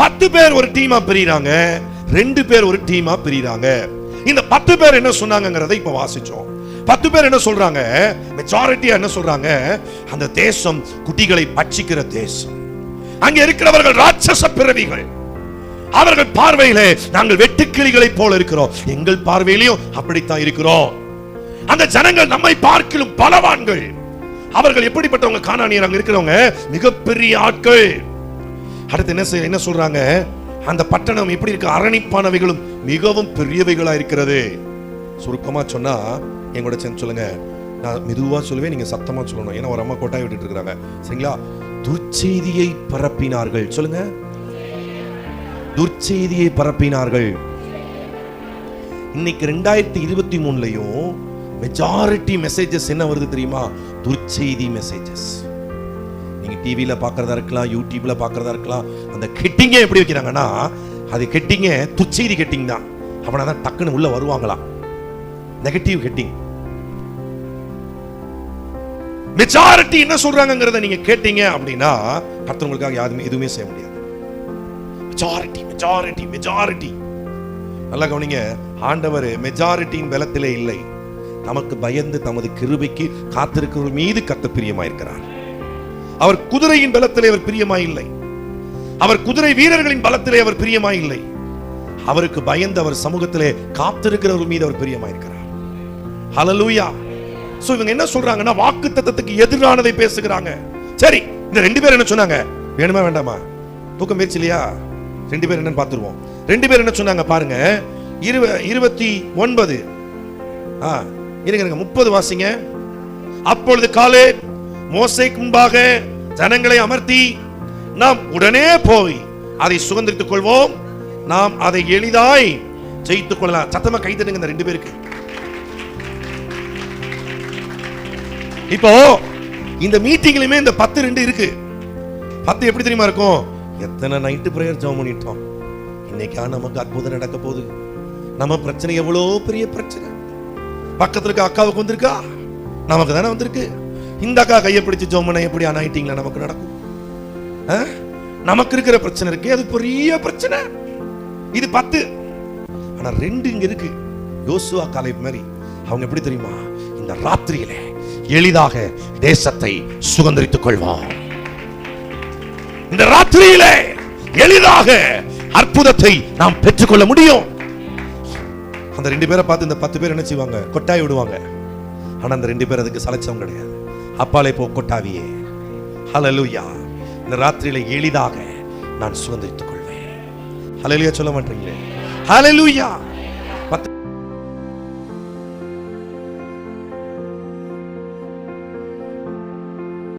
10 பேர் ஒரு டீமா பிரிறாங்க, 2 பேர் ஒரு டீமா பிரிறாங்க. இந்த 10 பேர் என்ன சொன்னாங்கங்கறதை இப்ப வாசிச்சோம். 10 பேர் என்ன சொல்றாங்க? மெஜாரிட்டியா என்ன சொல்றாங்க? அந்த தேசம் குட்டிகளை பட்சிக்கிற தேசம். அங்க இருக்கிறவர்கள் ராட்சச பிறவிகள். அவர்கள் பார்வையிலே நாங்கள் வெட்டுக்கிளிகளை போல இருக்கிறோம். எங்கள் பார்வையிலையும் அப்படித்தான் இருக்கிறோம். அந்த ஜனங்கள் நம்மை பார்க்கிலும் பலவான்கள். அவர்கள் எப்படிப்பட்டவங்க? கானானியர் அங்க இருக்கிறவங்க மிகப்பெரிய ஆட்கள். அடுத்து என்ன சொல்றாங்க? அந்த பட்டணம் எப்படி இருக்கு? அரணிப்பானவைகளும் மிகவும் பெரியவைகளா இருக்கிறது. சுருக்கமா சொன்னா எங்கூட சேர்ந்து சொல்லுங்க. நான் மெதுவா சொல்லுவேன், நீங்க சத்தமா சொல்லணும். ஏன்னா ஒரு அம்மா கொட்டாய் விட்டுட்டு இருக்காங்க. சரிங்களா? துர்ச்செய்தியை பரப்பினார்கள். சொல்லுங்க. துர்ச்செய்தியை பரப்பினார்கள். இன்னைக்கு 2023லயும் மெஜாரிட்டி மெசேஜஸ் என்ன வருது தெரியுமா? துர்ச்செய்தி மெசேஜஸ். நீங்க டிவில பாக்குறதா இருக்கலாம், யூடியூப்ல பாக்குறதா இருக்கலாம். அந்த ஹெட்டிங்க எப்படி வைக்கிறாங்கன்னா, அது ஹெட்டிங்க துர்ச்செய்தி ஹெட்டிங் தான். அப்படின்னா டக்குன்னு உள்ள வருவாங்களாம். Negative heading. மெஜாரிட்டி என்ன சொல்றாங்கங்கறத நீங்க கேட்டீங்க அப்படின்னா கர்த்தருக்காக யாருமே எதுவுமே செய்ய முடியாது. Majority majority majority. நல்லா கவனிங்க. ஆண்டவர் மெஜாரிட்டியின் பலத்திலே இல்லை, நமக்கு பயந்து தமது கிருபைக்கு காத்திருக்கிறவர் மீது கர்த்தர் பிரியமாயிருக்கிறார். அவர் குதிரையின் பலத்திலே அவர் பிரியமாய் இல்லை, அவர் குதிரை வீரர்களின் பலத்திலே அவர் பிரியமாய் இல்லை. அவருக்கு பயந்து அவர் சமூகத்திலே காத்திருக்கிறவர் மீது அவர் பிரியமாயிருக்கிறார். ஹல்லேலூயா. சோ இவங்க என்ன சொல்றாங்கன்னா, வாக்குத்தத்தத்துக்கு எதிரானதை பேசுகிறாங்க. சரி, இந்த 2 பேர் என்ன சொன்னாங்க? வேணுமா வேண்டாமா? தூக்கம் பேச்சு இல்லையா? 2 பேர் என்னன்னு பார்த்துருவோம். 2 பேர் என்ன சொன்னாங்க பாருங்க. 29 இருங்க 30 வாசிங்க. அப்பொழுது காலேப் மோசேக்கு முன்பாக ஜனங்களை அமர்த்தி, நாம் உடனே போய் அதை சுதந்தரித்துக் கொள்வோம், நாம் அதை எளிதாய் ஜெயித்துக் கொள்ளலாம். சத்தமா கை தட்டுங்க இந்த 2 பேருக்கு. இப்போ இந்த மீட்டிங்லயுமே இந்த 10-2 இருக்கு. 10 எப்படி தெரியுமா இருக்கும்? எத்தனை நைட்டு பிரேயர் ஜெபம் பண்ணிட்டோம், இன்னைக்கா நமக்கு அற்புதம் நடக்க போகுது. நம்ம பிரச்சனை எவ்வளோ பெரிய பிரச்சனை, பக்கத்துல இருக்க அக்காவுக்கு வந்திருக்கா, நமக்கு தானே வந்திருக்கு. இந்த அக்கா கையை பிடிச்சு ஜெபம் பண்ண எப்படி நைட்டிங்ல நமக்கு நடக்கும்? நமக்கு இருக்கிற பிரச்சனை இருக்கு, அது பெரிய பிரச்சனை. இது 10. ஆனா 2 இங்க இருக்கு. யோசுவா காலேப் மாதிரி. அவங்க எப்படி தெரியுமா? இந்த ராத்திரியிலே எளிதாக தேசத்தை சுதந்தரித்துக் கொள்வோம். இந்த ராத்திரியிலே எளிதாக அற்புதத்தை நாம் பெற்றுக்கொள்ள முடியும். அந்த 2 பேரை பார்த்து இந்த 10 பேர் என்ன செய்வாங்க? கொட்டாய் விடுவாங்க. ஆனா அந்த 2 பேர் அதுக்கு சலைச்சவங்க கிடையாது. அப்பாலே போ கொட்டாவியே. ஹல்லேலூயா. இந்த ராத்திரியில எளிதாக நான் சுதந்தரித்துக் கொள்வேன். ஹல்லேலூயா சொல்ல மாட்டீங்களே? ஹல்லேலூயா.